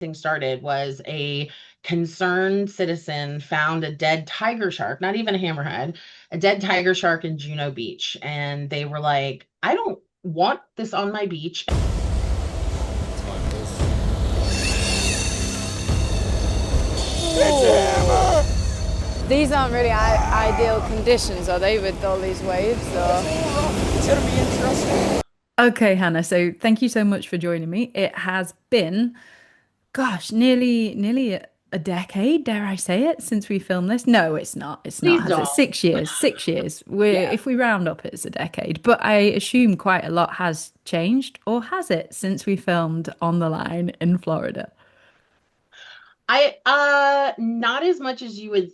thing started was a concerned citizen found a dead tiger shark, not even a hammerhead, a dead tiger shark in Juno Beach. And they were like, I don't want this on my beach. It's a hammer! These aren't really ideal conditions, are they, with all these waves? Or It's gonna be interesting. Okay, Hannah, so thank you so much for joining me. It has been, gosh, nearly a decade, dare I say it, since we filmed this. No, it's not. It's not, Please has it? don't. 6 years. 6 years. We're Yeah. if we round up, it's a decade. But I assume quite a lot has changed, or has it, since we filmed On the Line in Florida? I not as much as you would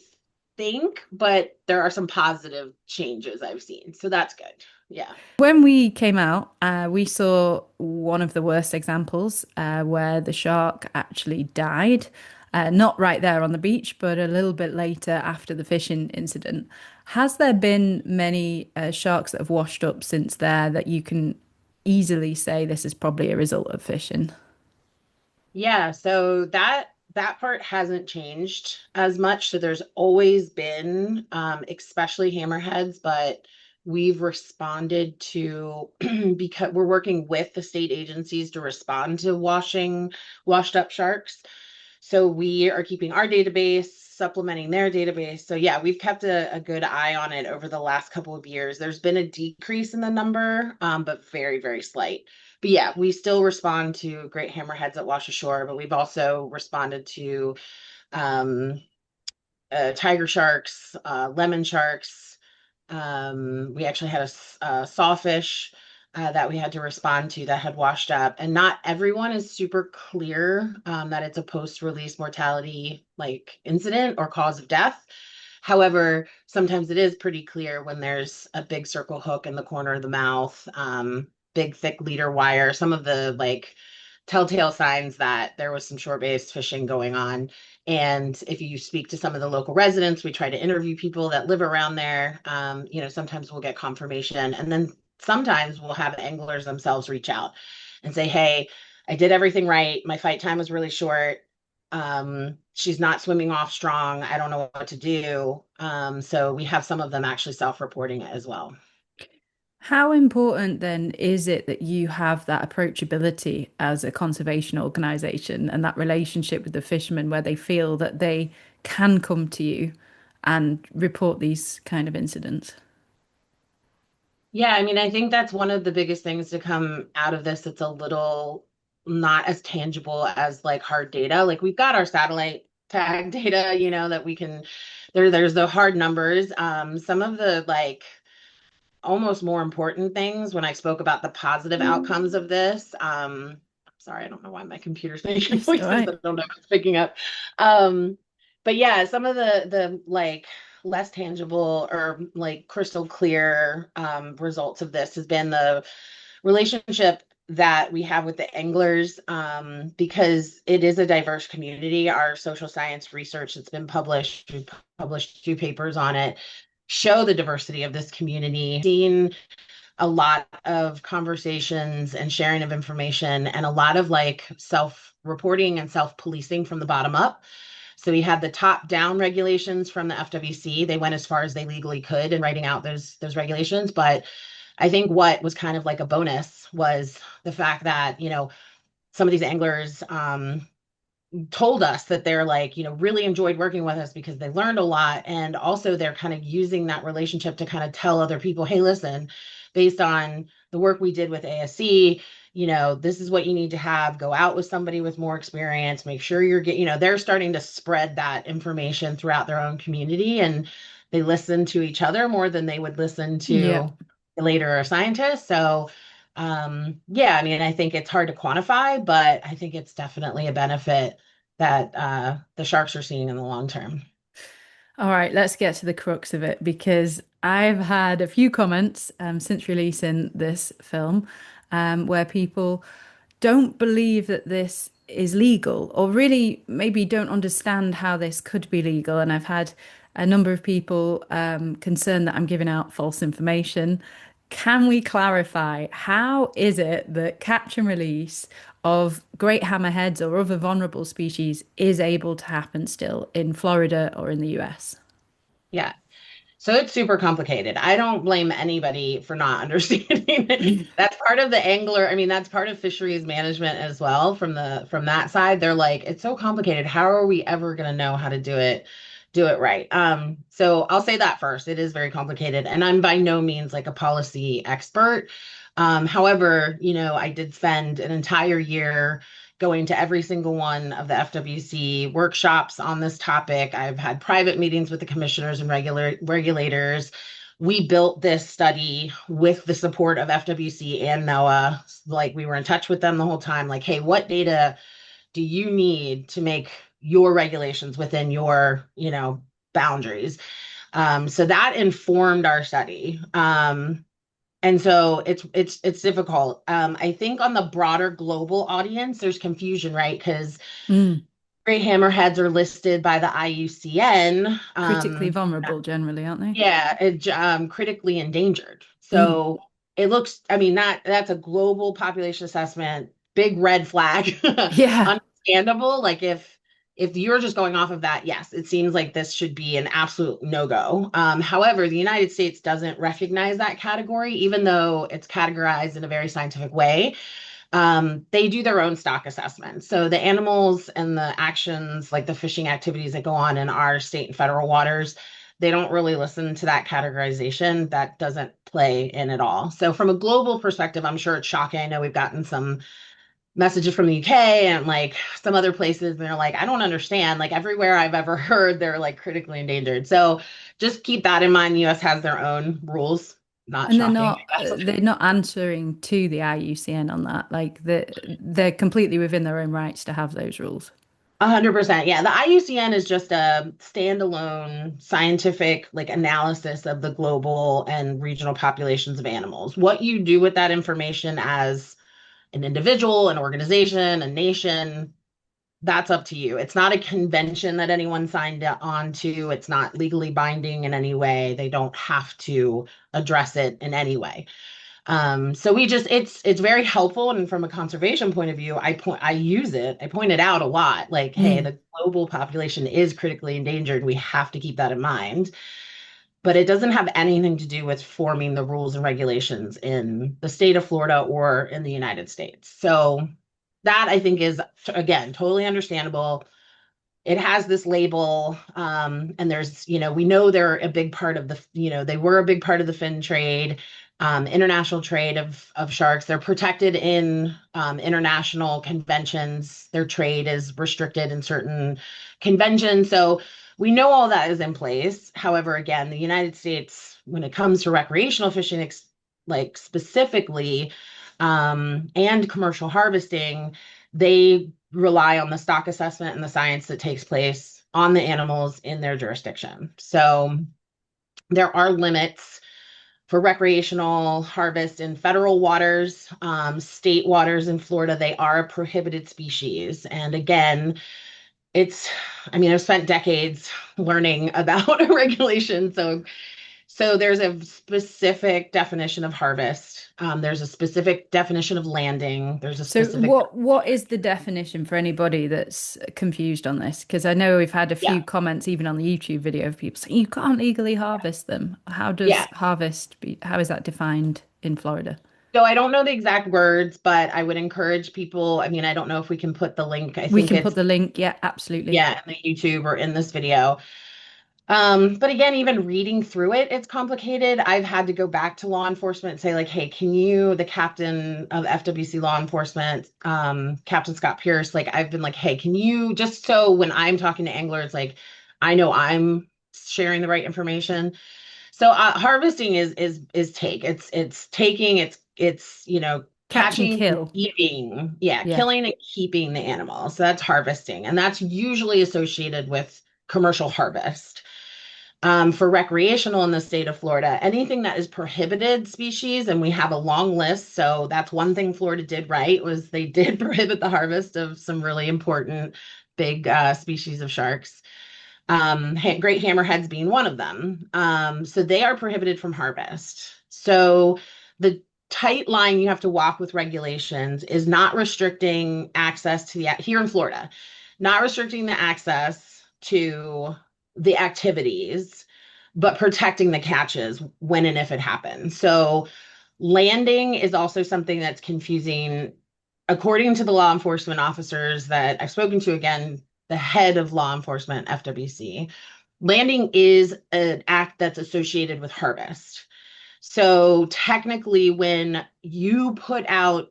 think, but there are some positive changes I've seen. So that's good. Yeah. When we came out, we saw one of the worst examples where the shark actually died. Not right there on the beach, but a little bit later after the fishing incident. Has there been many sharks that have washed up since there that you can easily say this is probably a result of fishing? Yeah, so that part hasn't changed as much. So there's always been, especially hammerheads, but we've responded to because we're working with the state agencies to respond to washed up sharks. So we are keeping our database, supplementing their database. So yeah, we've kept a good eye on it over the last couple of years. There's been a decrease in the number, but very, very slight. But yeah, we still respond to great hammerheads at Wash Ashore, but we've also responded to um, tiger sharks, lemon sharks. We actually had a sawfish that we had to respond to that had washed up. And not everyone is super clear that it's a post-release mortality like incident or cause of death. However, sometimes it is pretty clear when there's a big circle hook in the corner of the mouth, big thick leader wire, some of the like telltale signs that there was some shore-based fishing going on. And if you speak to some of the local residents, we try to interview people that live around there. Sometimes we'll get confirmation, and then sometimes we'll have anglers themselves reach out and say, "Hey, I did everything right. My fight time was really short. She's not swimming off strong. I don't know what to do." So we have some of them actually self-reporting it as well. How important then is it that you have that approachability as a conservation organization and that relationship with the fishermen where they feel that they can come to you and report these kind of incidents? Yeah, I mean, I think that's one of the biggest things to come out of this that's a little not as tangible as like hard data. Like we've got our satellite tag data, that we can there's the hard numbers. Some of the like almost more important things when I spoke about the positive outcomes of this. Sorry, I don't know why my computer's making It's all noises. I right. don't know if it's picking up. Um, but yeah, some of the like less tangible or like crystal clear results of this has been the relationship that we have with the anglers, because it is a diverse community. Our social science research that's been published, we've published two papers on it, show the diversity of this community. Seen a lot of conversations and sharing of information and a lot of like self-reporting and self-policing from the bottom up. So we had the top-down regulations from the FWC. They went as far as they legally could in writing out those regulations. But I think what was kind of like a bonus was the fact that, some of these anglers told us that they're like, really enjoyed working with us because they learned a lot. And also they're kind of using that relationship to kind of tell other people, hey, listen, based on the work we did with ASC, this is what you need to have. Go out with somebody with more experience, make sure you're getting, they're starting to spread that information throughout their own community. And they listen to each other more than they would listen Yeah. to later a scientist. So yeah, I mean, I think it's hard to quantify, but I think it's definitely a benefit that the sharks are seeing in the long term. All right, let's get to the crux of it because I've had a few comments since releasing this film where people don't believe that this is legal or really maybe don't understand how this could be legal. And I've had a number of people concerned that I'm giving out false information. Can we clarify how is it that catch and release of great hammerheads or other vulnerable species is able to happen still in Florida or in the US. Yeah. So it's super complicated. I don't blame anybody for not understanding it. That's part of the angler. I mean, that's part of fisheries management as well from that side. They're like, it's so complicated. How are we ever going to know how to do it right? So I'll say that first. It is very complicated, and I'm by no means like a policy expert. However, I did spend an entire year going to every single one of the FWC workshops on this topic. I've had private meetings with the commissioners and regulators. We built this study with the support of FWC and NOAA. Like we were in touch with them the whole time. Like, hey, what data do you need to make your regulations within your, boundaries? So that informed our study. And so it's difficult. I think on the broader global audience, there's confusion, right? Because Mm. great hammerheads are listed by the IUCN. Critically vulnerable generally, aren't they? Yeah, critically endangered. Mm. So it looks, I mean, that's a global population assessment, big red flag, Yeah. understandable. Like if you're just going off of that, yes, it seems like this should be an absolute no-go. However, the United States doesn't recognize that category, even though it's categorized in a very scientific way. They do their own stock assessment. So the animals and the actions, like the fishing activities that go on in our state and federal waters, they don't really listen to that categorization. That doesn't play in at all. So from a global perspective, I'm sure it's shocking. I know we've gotten some messages from the UK and like some other places, and they're like, I don't understand. Like everywhere I've ever heard, they're like critically endangered. So just keep that in mind. The US has their own rules. Not And they're shocking. not they're not answering to the IUCN on that. Like they're completely within their own rights to have those rules. 100%. Yeah, the IUCN is just a standalone scientific like analysis of the global and regional populations of animals. What you do with that information as an individual, an organization, a nation, that's up to you. It's not a convention that anyone signed on to. It's not legally binding in any way. They don't have to address it in any way. So it's very helpful. And from a conservation point of view, I use it. I point it out a lot. Like, hey, Mm. the global population is critically endangered. We have to keep that in mind. But it doesn't have anything to do with forming the rules and regulations in the state of Florida or in the United States. So that I think is again totally understandable. It has this label, and there's, we know they're a big part of they were a big part of the fin trade, international trade of sharks. They're protected in international conventions. Their trade is restricted in certain conventions. So we know all that is in place. However, again, the United States, when it comes to recreational fishing, like specifically, and commercial harvesting, they rely on the stock assessment and the science that takes place on the animals in their jurisdiction. So there are limits for recreational harvest in federal waters, state waters in Florida. They are a prohibited species. And again, I mean, I've spent decades learning about regulation. So there's a specific definition of harvest. There's a specific definition of landing. There's a So specific, what is the definition for anybody that's confused on this? Because I know we've had a yeah, few comments even on the YouTube video of people saying you can't legally harvest them. yeah. How is that defined in Florida? So I don't know the exact words, but I would encourage people. I mean, I don't know if we can put the link. I We think can put it's, the link. Yeah, absolutely. yeah, in the YouTube or in this video. But again, even reading through it, it's complicated. I've had to go back to law enforcement and say, like, hey, the captain of FWC law enforcement, Captain Scott Pierce, like, I've been like, hey, can you just so when I'm talking to anglers, like, I know I'm sharing the right information. So harvesting is take. It's taking, it's Catch and catching and kill. keeping, yeah, Yeah. killing and keeping the animal. So that's harvesting, and that's usually associated with commercial harvest. For recreational in the state of Florida, anything that is prohibited species, and we have a long list. So that's one thing Florida did right was they did prohibit the harvest of some really important big species of sharks. Great hammerheads being one of them. So they are prohibited from harvest. So the tight line you have to walk with regulations is not restricting access to the here in Florida, not restricting the access to the activities, but protecting the catches when and if it happens. So landing is also something that's confusing. According to the law enforcement officers that I've spoken to, again, the head of law enforcement, FWC, landing is an act that's associated with harvest. So technically, when you put out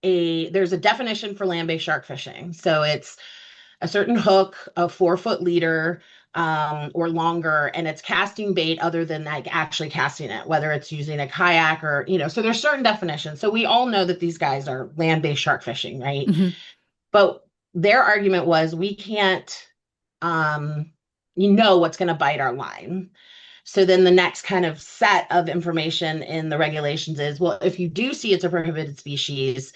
there's a definition for land-based shark fishing. So it's a certain hook, a 4 foot leader, or longer, and it's casting bait other than like actually casting it, whether it's using a kayak or, so there's certain definitions. So we all know that these guys are land-based shark fishing, right? Hmm. But their argument was we can't, um, what's going to bite our line. So then the next kind of set of information in the regulations is, well, if you do see it's a prohibited species,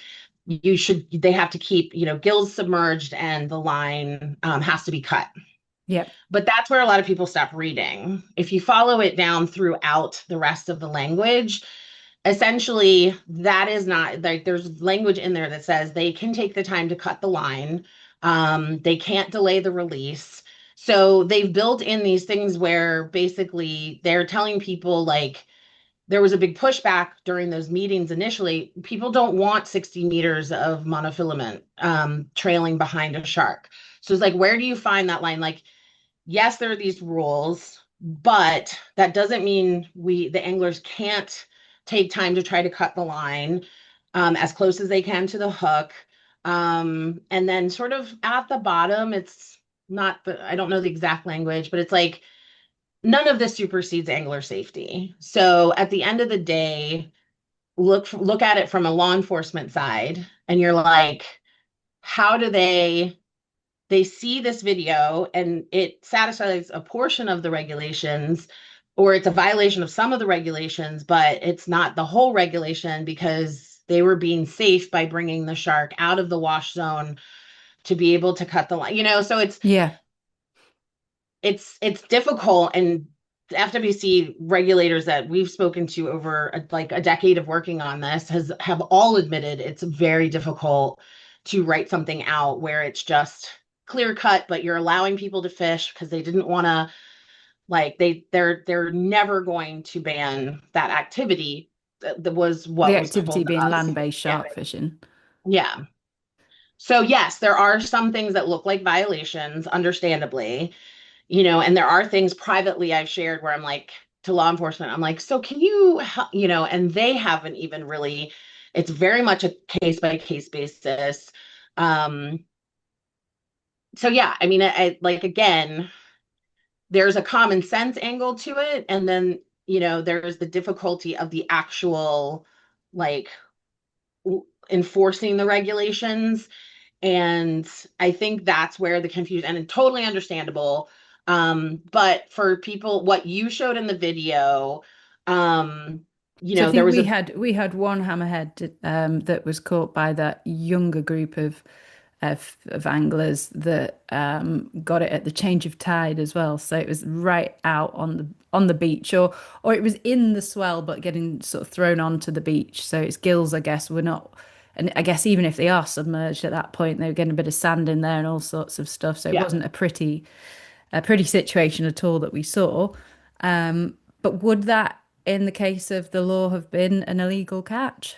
they have to keep, gills submerged and the line has to be cut. Yep. But that's where a lot of people stop reading. If you follow it down throughout the rest of the language, essentially that is not like there's language in there that says they can take the time to cut the line. They can't delay the release. So they've built in these things where basically they're telling people like there was a big pushback during those meetings initially. People don't want 60 meters of monofilament trailing behind a shark. So it's like, where do you find that line? Like, yes, there are these rules, but that doesn't mean the anglers can't take time to try to cut the line as close as they can to the hook. And then sort of at the bottom, it's not I don't know the exact language, but it's like none of this supersedes angler safety. So at the end of the day, look at it from a law enforcement side, and you're like, how do they see this video and it satisfies a portion of the regulations, or it's a violation of some of the regulations, but it's not the whole regulation because they were being safe by bringing the shark out of the wash zone to be able to cut the line, so Yeah. it's difficult. And the FWC regulators that we've spoken to over like a decade of working on this have all admitted it's very difficult to write something out where it's just clear cut, but you're allowing people to fish because they didn't want to like they're never going to ban that activity. That was The what was activity told to being us. land-based Yeah. shark fishing. Yeah. So yes, there are some things that look like violations, understandably, and there are things privately I've shared where I'm like to law enforcement, I'm like, so can you, and they haven't even really, it's very much a case by case basis. Um, so yeah, I mean, I like, again, there's a common sense angle to it. And then, there's the difficulty of the actual, like, enforcing the regulations. And I think that's where the confusion, and totally understandable. But for people, what you showed in the video, um, So I there think was we had one hammerhead that was caught by that younger group of anglers that got it at the change of tide as well. So it was right out on the beach, or it was in the swell but getting sort of thrown onto the beach. So its gills, I guess, were not. And I guess even if they are submerged at that point, they were getting a bit of sand in there and all sorts of stuff. So it yeah. wasn't a pretty situation at all that we saw. But would that, in the case of the law, have been an illegal catch?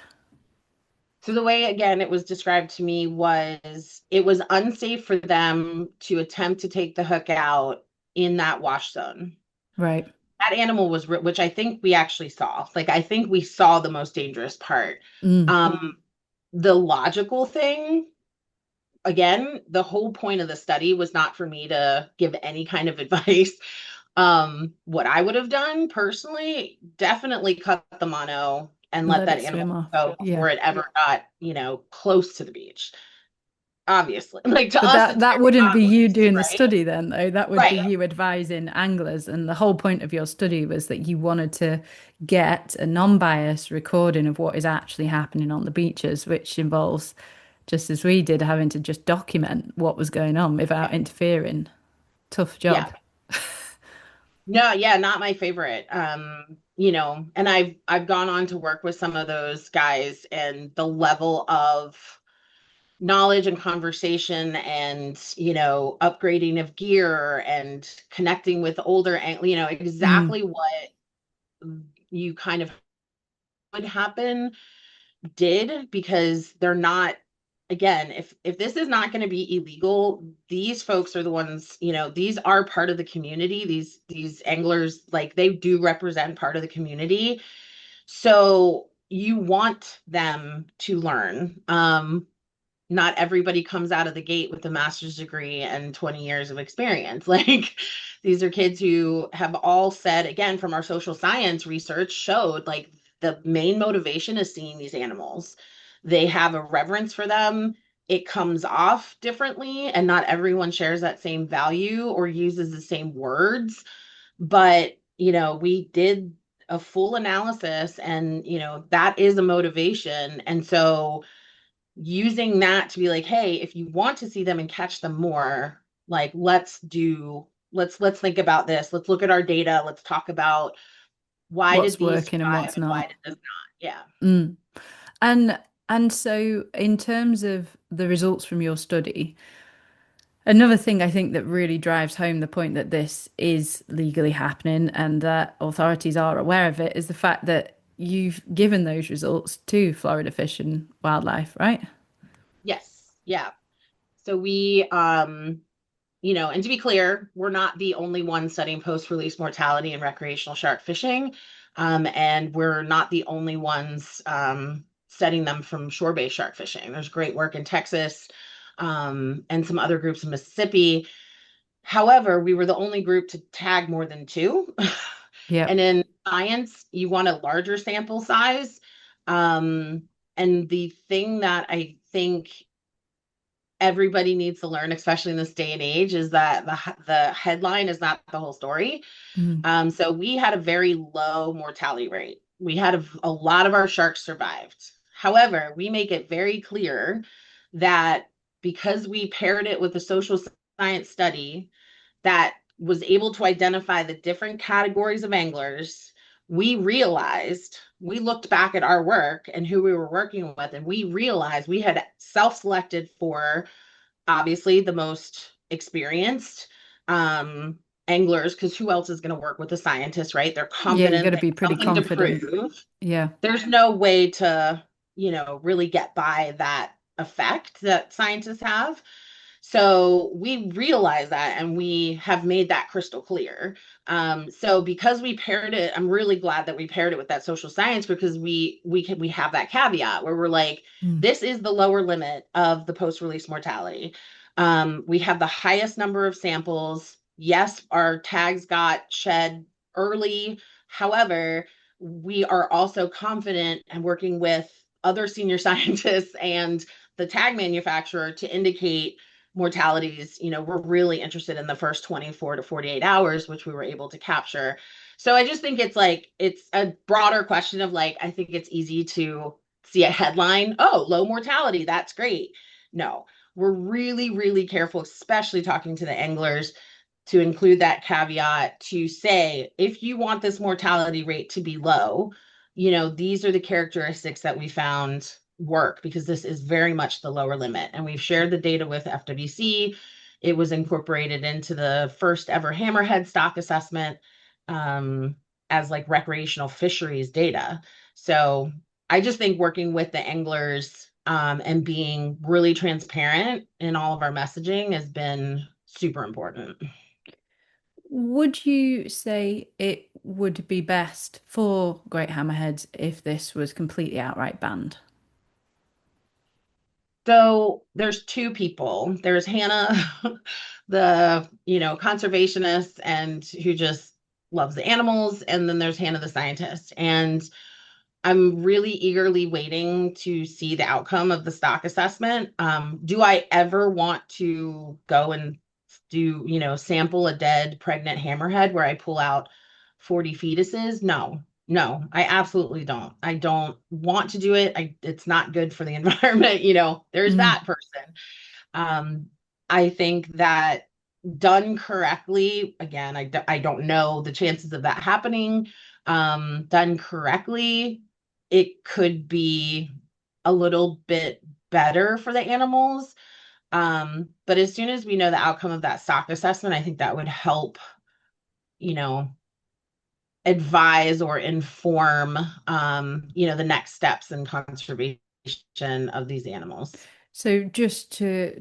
So the way, again, it was described to me was it was unsafe for them to attempt to take the hook out in that wash zone. Right. That animal was, which I think we actually saw. Like, I think we saw the most dangerous part. Mm. The logical thing, again, the whole point of the study was not for me to give any kind of advice. What I would have done personally, definitely cut the mono and let Let that it animal swim off. go Yeah. before it ever got, close to the beach. Obviously, like to But us, that it's that very wouldn't be you obvious, doing the right? study then, though. That would be Right. you advising anglers. And the whole point of your study was that you wanted to get a non-biased recording of what is actually happening on the beaches, which involves, just as we did, having to just document what was going on without interfering. Tough Yeah. job. No, yeah, not my favorite. and I've gone on to work with some of those guys, and the level of knowledge and conversation and upgrading of gear and connecting with older Mm. exactly what you kind of would happen did, because they're not, again, if this is not going to be illegal, these folks are the ones, these are part of the community. These anglers, like, they do represent part of the community, so you want them to learn. Not everybody comes out of the gate with a master's degree and 20 years of experience. Like, these are kids who have all said, again, from our social science research showed, like, the main motivation is seeing these animals. They have a reverence for them. It comes off differently, and not everyone shares that same value or uses the same words. But, we did a full analysis, and, that is a motivation. And so using that to be like, hey, if you want to see them and catch them more, like, let's think about this. Let's look at our data. Let's talk about why did What's these working and survive what's and why not. did this not? Yeah. Mm. And and so in terms of the results from your study, another thing I think that really drives home the point that this is legally happening and that authorities are aware of it is the fact that you've given those results to Florida Fish and Wildlife, right? Yes. Yeah. So we and to be clear, we're not the only ones studying post-release mortality and recreational shark fishing. And we're not the only ones studying them from shore-based shark fishing. There's great work in Texas, and some other groups in Mississippi. However, we were the only group to tag more than two. And Yep. in science, you want a larger sample size. Um, and the thing that I think everybody needs to learn, especially in this day and age, is that the headline is not the whole story. Mm. So we had a very low mortality rate. We had a lot of our sharks survived. However, we make it very clear that because we paired it with a social science study that was able to identify the different categories of anglers, we looked back at our work and who we were working with, and we realized we had self-selected for obviously the most experienced um anglers, because who else is going to work with a scientist, right? They're Yeah, you got confident, to they be have pretty something to confident. prove. Yeah. There's no way to really get by that effect that scientists have. So we realize that, and we have made that crystal clear. So because we paired it, I'm really glad that we paired it with that social science, because we have that caveat where we're like, Mm. this is the lower limit of the post-release mortality. We have the highest number of samples. Yes, our tags got shed early. However, we are also confident and working with other senior scientists and the tag manufacturer to indicate mortalities. We're really interested in the first 24 to 48 hours, which we were able to capture. So I just think it's a broader question of, like, I think it's easy to see a headline, oh, low mortality, that's great. No, we're really, really careful, especially talking to the anglers, to include that caveat to say, if you want this mortality rate to be low, these are the characteristics that we found work, because this is very much the lower limit. And we've shared the data with FWC. It was incorporated into the first ever hammerhead stock assessment, um, as like recreational fisheries data. So I just think working with the anglers, and being really transparent in all of our messaging has been super important. Would you say it would be best for great hammerheads if this was completely outright banned? So there's two people. There's Hannah, the, conservationist and who just loves the animals, and then there's Hannah, the scientist. And I'm really eagerly waiting to see the outcome of the stock assessment. Do I ever want to go and sample a dead pregnant hammerhead where I pull out 40 fetuses? No, no, I absolutely don't. I don't want to do it. It's not good for the environment. There's Mm. that person. Um, I think that done correctly, again, I don't know the chances of that happening. Done correctly, it could be a little bit better for the animals. But as soon as we know the outcome of that stock assessment, I think that would help, you know, advise or inform, the next steps in conservation of these animals. So just to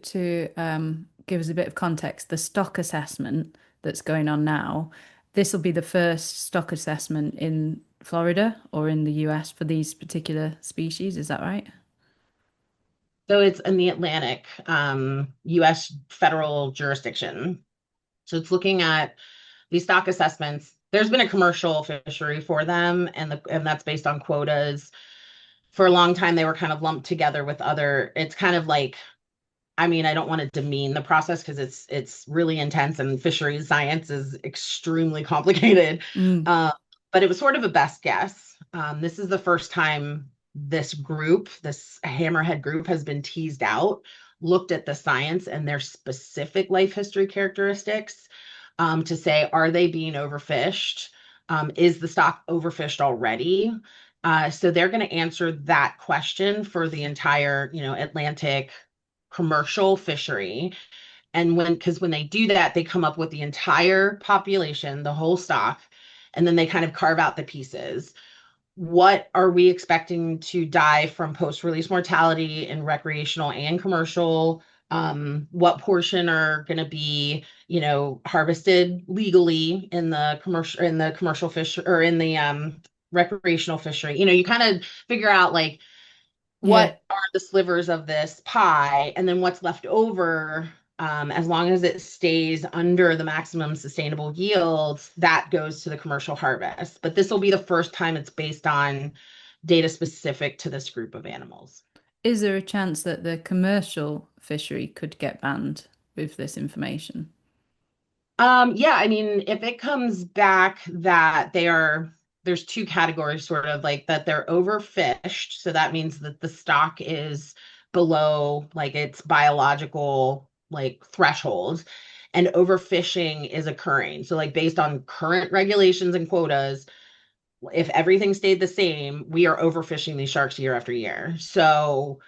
give us a bit of context, the stock assessment that's going on now, this will be the first stock assessment in Florida or in the US for these particular species. Is that right? So it's in the Atlantic, US federal jurisdiction. So it's looking at these stock assessments. There's been a commercial fishery for them, and that's based on quotas. For a long time, they were kind of lumped together with other. It's kind of like, I mean, I don't want to demean the process because it's really intense, and fisheries science is extremely complicated. Mm. Uh, but it was sort of a best guess. This is the first time this hammerhead group, has been teased out, looked at the science and their specific life history characteristics, to say, are they being overfished? Is the stock overfished already? So they're going to answer that question for the entire, Atlantic commercial fishery. And because when they do that, they come up with the entire population, the whole stock, and then they kind of carve out the pieces. What are we expecting to die from post-release mortality in recreational and commercial? What portion are going to be, harvested legally in the commercial fish, or in the recreational fishery? You kind of figure out, like, Yeah. what are the slivers of this pie, and then what's left over, as long as it stays under the maximum sustainable yields, that goes to the commercial harvest. But this will be the first time it's based on data specific to this group of animals. Is there a chance that the commercial fishery could get banned with this information? Yeah, I mean, if it comes back that there's two categories, sort of like that they're overfished. So that means that the stock is below, like, its biological, like, threshold, and overfishing is occurring. So, like, based on current regulations and quotas, if everything stayed the same, we are overfishing these sharks year after year. So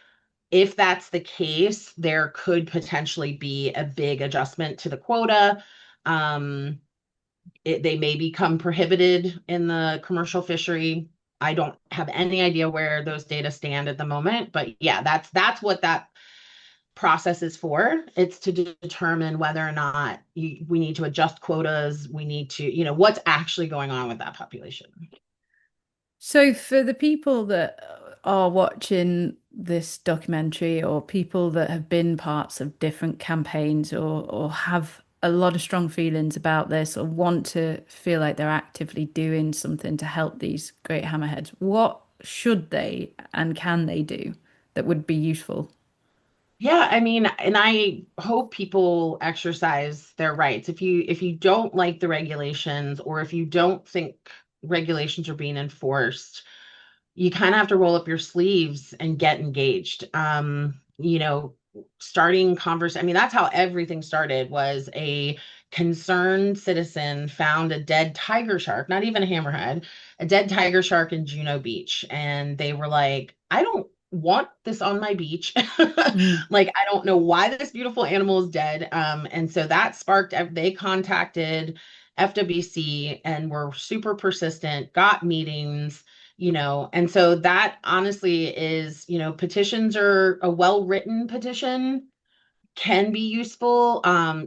if that's the case, there could potentially be a big adjustment to the quota. Um, they may become prohibited in the commercial fishery. I don't have any idea where those data stand at the moment, but yeah, that's what that process is for. It's to determine whether or not we need to adjust quotas. We need to, what's actually going on with that population. So, for the people that are watching this documentary, or people that have been parts of different campaigns, or have a lot of strong feelings about this, or want to feel like they're actively doing something to help these great hammerheads, what should they and can they do that would be useful? Yeah, I mean, and I hope people exercise their rights. If you don't like the regulations, or if you don't think regulations are being enforced, you kind of have to roll up your sleeves and get engaged. Starting converse. I mean, that's how everything started. Was a concerned citizen found a dead tiger shark, not even a hammerhead, a dead tiger shark in Juno Beach, and they were like, I don't want this on my beach. Mm. Like, I don't know why this beautiful animal is dead. And so that sparked, they contacted FWC and were super persistent, got meetings, and so that honestly is, petitions, are a well-written petition can be useful.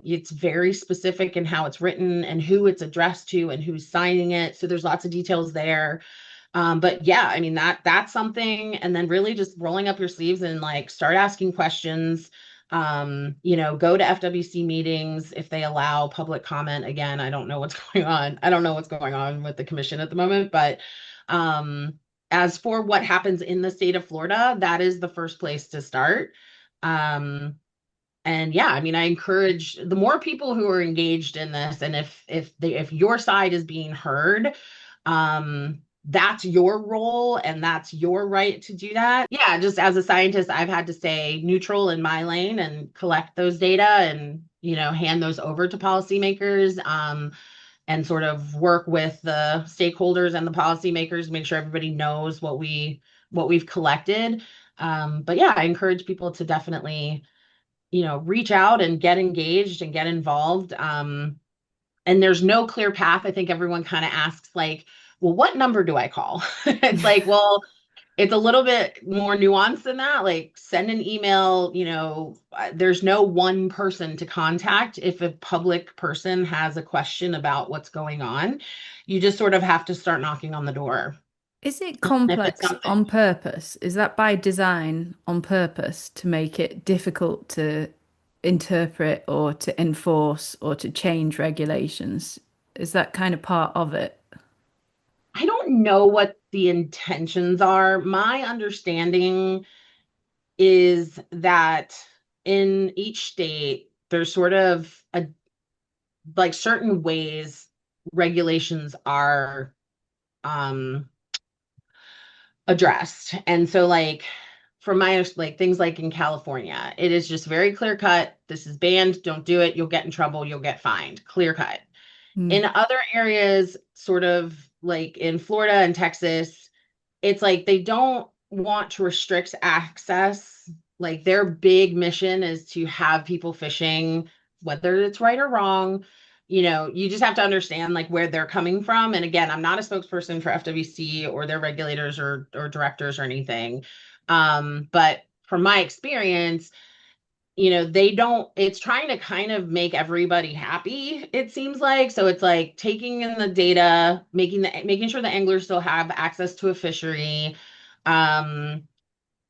It's very specific in how it's written and who it's addressed to and who's signing it. So there's lots of details there. But yeah, I mean, that's something. And then really just rolling up your sleeves and, like, start asking questions. Go to FWC meetings if they allow public comment. Again, I don't know what's going on. I don't know what's going on with the commission at the moment, but as for what happens in the state of Florida, that is the first place to start. Um, and yeah, I mean, I encourage the more people who are engaged in this, and if your side is being heard, that's your role and that's your right to do that. Yeah, just as a scientist, I've had to stay neutral in my lane and collect those data and, hand those over to policymakers. and sort of work with the stakeholders and the policymakers, make sure everybody knows what we've collected. But yeah, I encourage people to definitely, reach out and get engaged and get involved. And there's no clear path. I think everyone kind of asks like, well, what number do I call? It's like, well, it's a little bit more nuanced than that. Like send an email, there's no one person to contact. If a public person has a question about what's going on, you just sort of have to start knocking on the door. Is it If it's complex something, on purpose? Is that by design on purpose to make it difficult to interpret or to enforce or to change regulations? Is that kind of part of it? I don't know what the intentions are. My understanding is that in each state, there's sort of a like certain ways regulations are um addressed. And so like for my like things like in California, it is just very clear cut. This is banned. Don't do it. You'll get in trouble. You'll get fined. Clear cut. Mm, In other areas, sort of like in Florida and Texas, it's like they don't want to restrict access. Like their big mission is to have people fishing, whether it's right or wrong. You just have to understand like where they're coming from. And again, I'm not a spokesperson for FWC or their regulators or directors or anything. But from my experience, they don't, it's trying to kind of make everybody happy, it seems like. So it's like taking in the data, making sure the anglers still have access to a fishery. Um,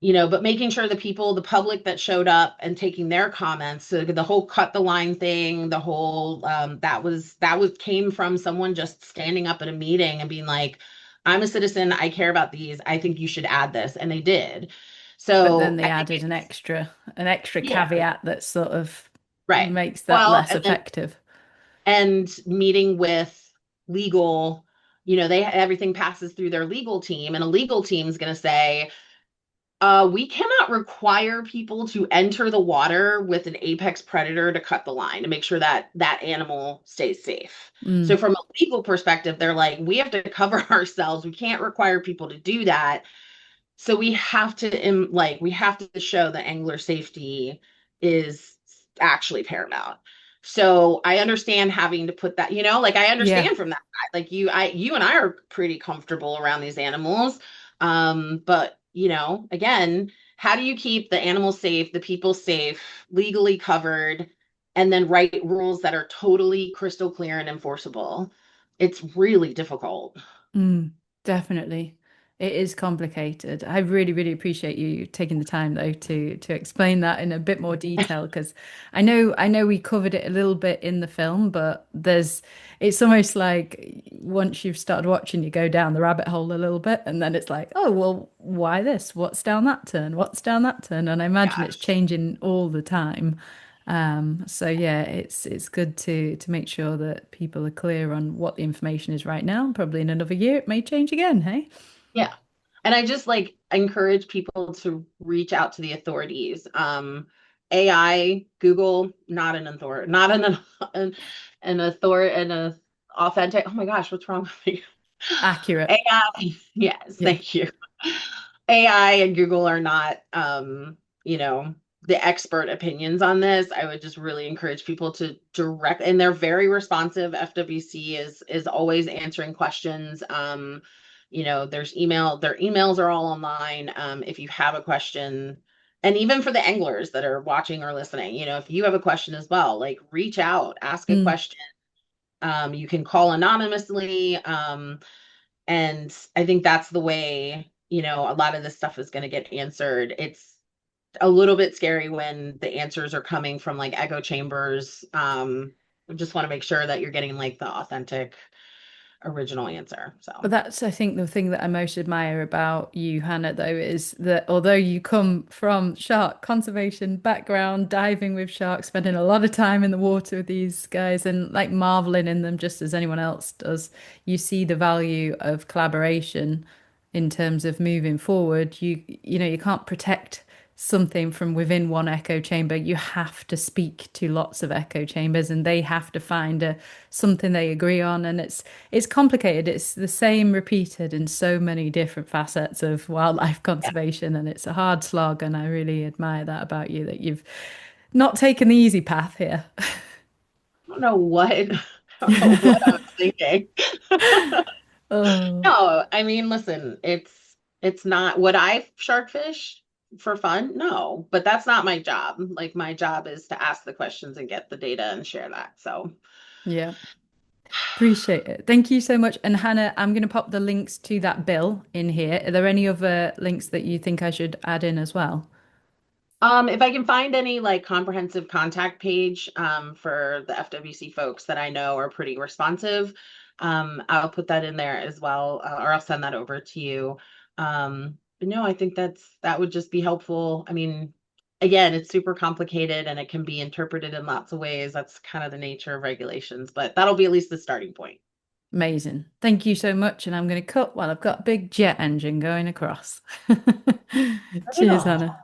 but making sure the public that showed up and taking their comments, so the whole cut the line thing, the whole that was came from someone just standing up at a meeting and being like, I'm a citizen, I care about these, I think you should add this, and they did. but then So they I think added it's an extra yeah, caveat that sort of right. makes that Well, less effective. and meeting with legal, everything passes through their legal team, and a legal team is going to say, we cannot require people to enter the water with an apex predator to cut the line to make sure that that animal stays safe. So Mm, from a legal perspective, they're like, we have to cover ourselves. We can't require people to do that. So we have to show that angler safety is actually paramount. So I understand having to put that, like I yeah. understand from that side. Like you and I are pretty comfortable around these animals. But again, how do you keep the animals safe, the people safe, legally covered, and then write rules that are totally crystal clear and enforceable? It's really difficult. Mm, definitely. It is complicated. I really, really appreciate you taking the time though to explain that in a bit more detail because I know we covered it a little bit in the film, but it's almost like once you've started watching, you go down the rabbit hole a little bit and then it's like, oh, well, why this? What's down that turn? What's down that turn? And I imagine it's Yes. changing all the time. So yeah, it's good to make sure that people are clear on what the information is right now. Probably in another year it may change again, hey? Yeah. And I just like encourage people to reach out to the authorities. AI, Google, not an authority, not an authority, and a authentic. Oh my gosh, what's wrong with me? Accurate. AI, yes, Yeah. thank you. AI and Google are not, the expert opinions on this. I would just really encourage people to direct, and they're very responsive. FWC is always answering questions. Their emails are all online. If you have a question, and even for the anglers that are watching or listening, if you have a question as well, like reach out, ask a Mm, question. You can call anonymously. And I think that's the way, a lot of this stuff is going to get answered. It's a little bit scary when the answers are coming from like echo chambers. I just want to make sure that you're getting like the authentic original answer. but So, that's, I think, the thing that I most admire about you, Hannah, though, is that although you come from shark conservation background, diving with sharks, spending a lot of time in the water with these guys and like marveling in them just as anyone else does, you see the value of collaboration in terms of moving forward. You know, you can't protect something from within one echo chamber, you have to speak to lots of echo chambers and they have to find something they agree on. And it's complicated. It's the same repeated in so many different facets of wildlife Yeah. conservation, and it's a hard slog. And I really admire that about you, that you've not taken the easy path here. I don't know what I don't know what I was thinking. Oh, No, I mean, listen, it's not, would I shark fish for fun? No, but that's not my job. Like my job is to ask the questions and get the data and share that. So yeah. Appreciate it. Thank you so much. And Hannah, I'm going to pop the links to that bill in here. Are there any other links that you think I should add in as well? if I can find any like comprehensive contact page for the FWC folks that I know are pretty responsive, I'll put that in there as well, or I'll send that over to you. But no, I think that would just be helpful. I mean, again, it's super complicated and it can be interpreted in lots of ways. That's kind of the nature of regulations, but that'll be at least the starting point. Amazing. Thank you so much. And I'm going to cut while I've got a big jet engine going across. Right Cheers, on. Hannah.